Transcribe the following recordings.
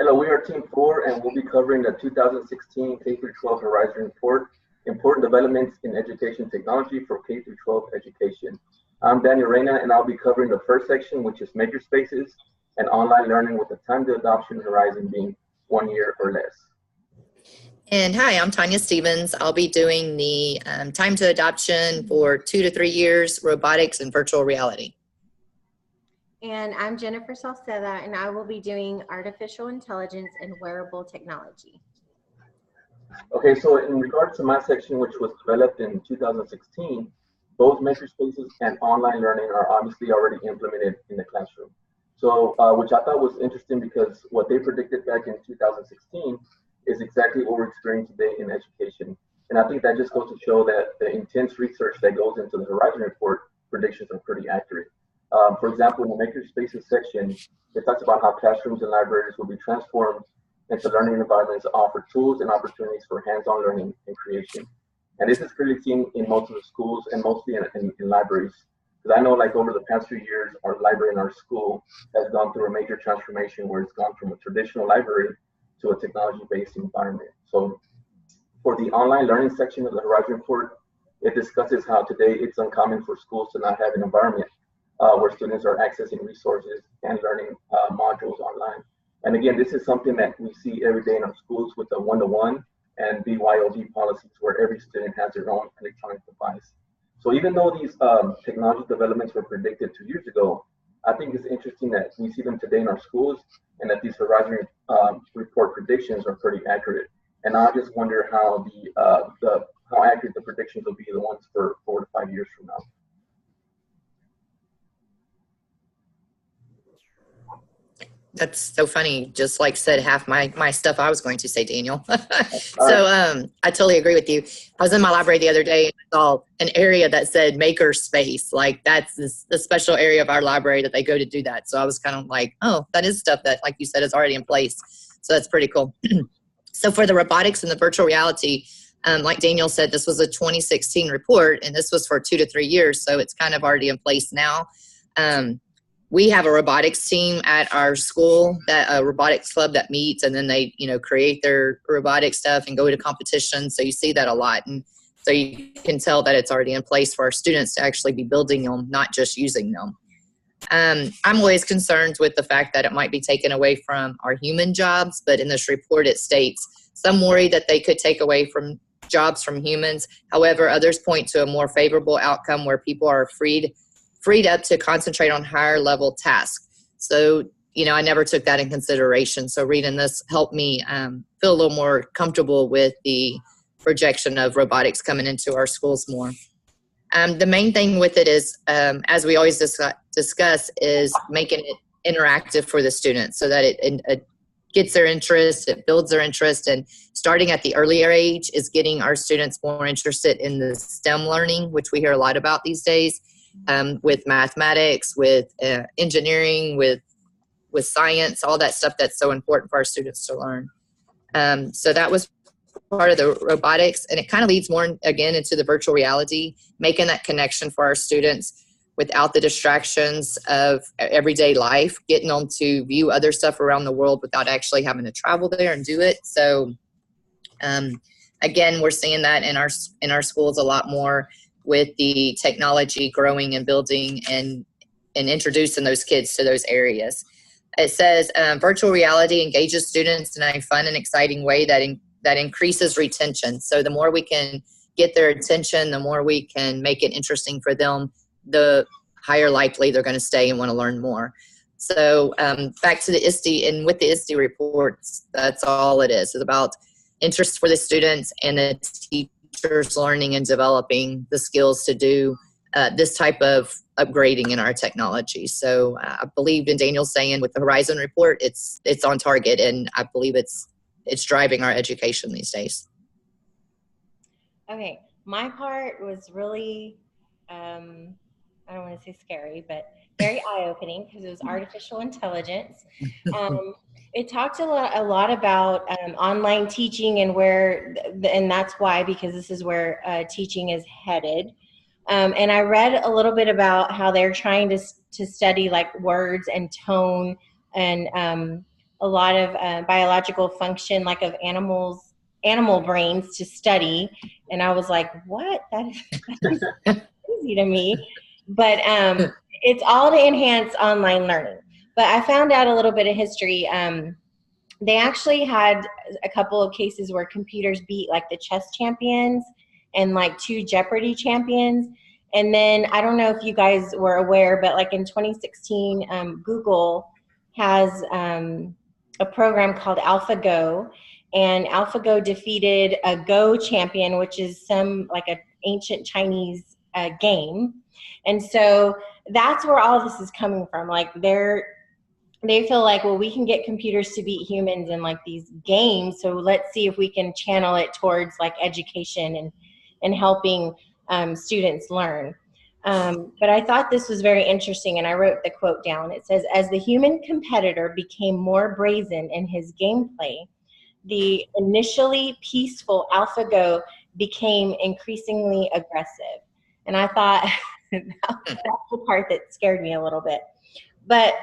Hello, we are Team 4, and we'll be covering the 2016 K-12 Horizon Report, Important Developments in Education Technology for K-12 Education. I'm Daniel Reyna, and I'll be covering the first section, which is makerspaces and online learning, with the time to adoption horizon being 1 year or less. And hi, I'm Tanya Stevens. I'll be doing the time to adoption for 2 to 3 years, robotics and virtual reality. And I'm Jennifer Salceda, and I will be doing artificial intelligence and wearable technology. Okay, so in regards to my section, which was developed in 2016, both makerspaces and online learning are obviously already implemented in the classroom. So, which I thought was interesting because what they predicted back in 2016 is exactly what we're experiencing today in education. And I think that just goes to show that the intense research that goes into the Horizon Report predictions are pretty accurate. For example, in the Makerspaces section, it talks about how classrooms and libraries will be transformed into learning environments that offer tools and opportunities for hands-on learning and creation. And this is clearly seen in most of the schools and mostly in libraries. Because I know, like, over the past few years, our library in our school has gone through a major transformation where it's gone from a traditional library to a technology-based environment. So for the online learning section of the Horizon Report, it discusses how today it's uncommon for schools to not have an environment where students are accessing resources and learning modules online. And again, this is something that we see every day in our schools with the one-to-one and BYOD policies, where every student has their own electronic device. So even though these technology developments were predicted 2 years ago, I think it's interesting that we see them today in our schools and that these Horizon Report predictions are pretty accurate. And I just wonder how how accurate the predictions will be, the ones for 4 to 5 years from now. That's so funny. Just like said half my stuff I was going to say, Daniel. So I totally agree with you. I was in my library the other day and I saw an area that said maker space. Like that's the special area of our library that they go to do that. So I was kind of like, oh, that is stuff that, like you said, is already in place. So that's pretty cool. So for the robotics and the virtual reality, like Daniel said, this was a 2016 report and this was for 2 to 3 years. So it's kind of already in place now. We have a robotics team at our school, that a robotics club that meets, and then they, create their robotic stuff and go to competitions. So you see that a lot. And so you can tell that it's already in place for our students to actually be building them, not just using them. I'm always concerned with the fact that it might be taken away from our human jobs, but in this report it states some worry that they could take away from jobs from humans. However, others point to a more favorable outcome where people are freed up to concentrate on higher level tasks. So, I never took that in consideration. So reading this helped me feel a little more comfortable with the projection of robotics coming into our schools more. The main thing with it is, as we always discuss, is making it interactive for the students so that it gets their interest, it builds their interest, and starting at the earlier age is getting our students more interested in the STEM learning, which we hear a lot about these days. With mathematics, with engineering, with science, all that stuff that's so important for our students to learn. So that was part of the robotics, and it kind of leads more again into the virtual reality, making that connection for our students without the distractions of everyday life, getting them to view other stuff around the world without actually having to travel there and do it. So again, we're seeing that in our schools a lot more, with the technology growing and building and introducing those kids to those areas. It says virtual reality engages students in a fun and exciting way that increases retention. So the more we can get their attention, the more we can make it interesting for them, the higher likely they're going to stay and want to learn more. So back to the ISTE, and with the ISTE reports, that's all it is. It's about interest for the students and the teachers learning and developing the skills to do this type of upgrading in our technology. So I believe in Daniel saying with the Horizon Report, it's on target, and I believe it's driving our education these days. Okay, my part was really, I don't want to say scary, but very eye-opening because it was artificial intelligence. It talked a lot about online teaching and and that's why, because this is where teaching is headed. And I read a little bit about how they're trying to study like words and tone and a lot of biological function, like of animal brains to study. And I was like, what? That is crazy to me. But it's all to enhance online learning. But I found out a little bit of history. They actually had a couple of cases where computers beat like the chess champions and like 2 Jeopardy champions. And then I don't know if you guys were aware, but like in 2016, Google has a program called AlphaGo, and AlphaGo defeated a Go champion, which is some like an ancient Chinese game. And so that's where all this is coming from. Like they feel like, well, we can get computers to beat humans in like these games, so let's see if we can channel it towards like education and helping students learn. But I thought this was very interesting, and I wrote the quote down. It says, as the human competitor became more brazen in his gameplay, the initially peaceful AlphaGo became increasingly aggressive. And I thought that's the part that scared me a little bit. But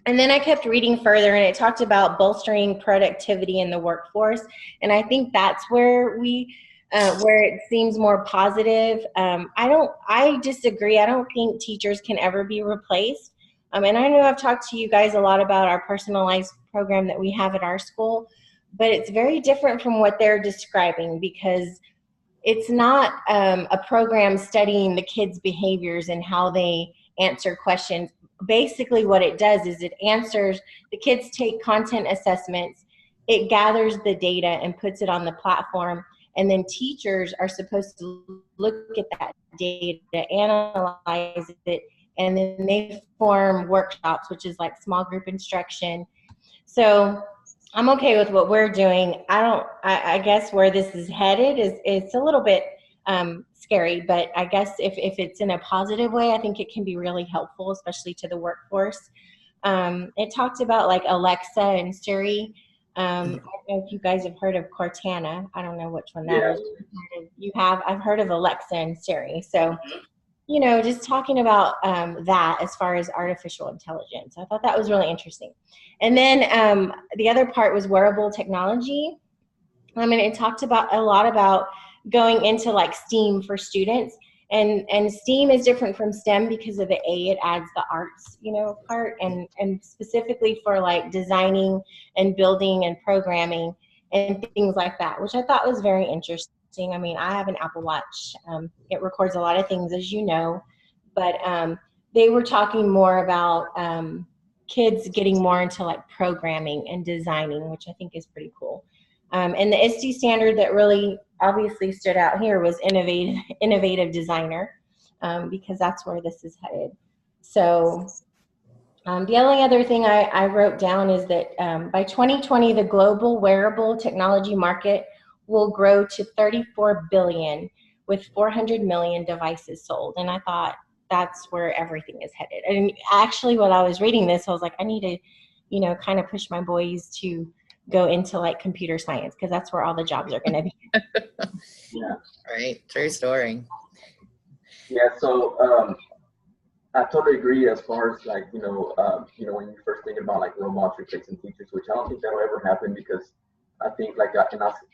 and then I kept reading further, and it talked about bolstering productivity in the workforce. And I think that's where where it seems more positive. I disagree. I don't think teachers can ever be replaced. And I know I've talked to you guys a lot about our personalized program that we have at our school, but it's very different from what they're describing, because it's not a program studying the kids' behaviors and how they answer questions. Basically what it does is it answers, the kids take content assessments, it gathers the data and puts it on the platform, and then teachers are supposed to look at that data, analyze it, and then they form workshops, which is like small group instruction. So I'm okay with what we're doing. I guess where this is headed is it's a little bit scary, but I guess if it's in a positive way, I think it can be really helpful, especially to the workforce. It talked about like Alexa and Siri. I don't know if you guys have heard of Cortana. I don't know which one that is. You have? I've heard of Alexa and Siri. So, you know, just talking about that as far as artificial intelligence. I thought that was really interesting. And then the other part was wearable technology. I mean, it talked about a lot about going into like STEAM for students, and STEAM is different from STEM because of the A, it adds the arts, you know, part, and specifically for like designing and building and programming and things like that, which I thought was very interesting. I mean, I have an Apple Watch. It records a lot of things, as you know, but they were talking more about kids getting more into like programming and designing, which I think is pretty cool. And the ISTE standard that really obviously stood out here was innovative designer, because that's where this is headed. So the only other thing I wrote down is that by 2020, the global wearable technology market will grow to 34 billion with 400 million devices sold. And I thought that's where everything is headed. And actually, while I was reading this, I was like, I need to, you know, kind of push my boys to go into like computer science, because that's where all the jobs are going to be. Yeah. Right. True story. Yeah. So I totally agree as far as like, you know, when you first think about like robots replacing teachers, which I don't think that'll ever happen, because I think like,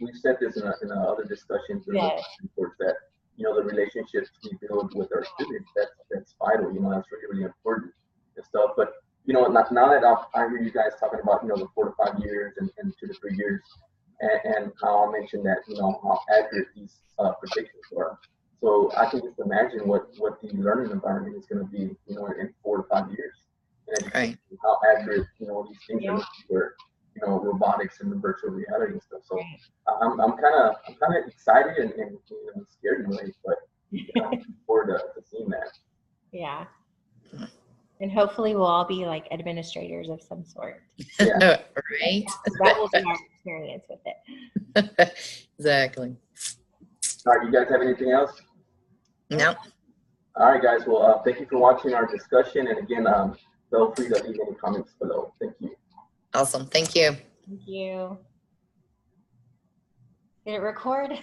we've said this in other discussions and reports that, you know, the relationships we build with our students, that's vital, you know, that's really, really important and stuff. But you know, now that I hear you guys talking about, you know, the 4 to 5 years and 2 to 3 years, and how I mentioned that, you know, how accurate these predictions are. So I can just imagine what the learning environment is going to be, you know, in 4 to 5 years, and Right. how accurate, you know, these things are for, you know, robotics and virtual reality and stuff. So I'm kind of excited and you know, scared in a way, but I'm looking forward to seeing that. Yeah. And hopefully we'll all be like administrators of some sort. Yeah. Right. That will be our experience with it. Exactly. All right, you guys have anything else? No. All right, guys. Well, thank you for watching our discussion. And again, feel free to leave any comments below. Thank you. Awesome. Thank you. Thank you. Did it record?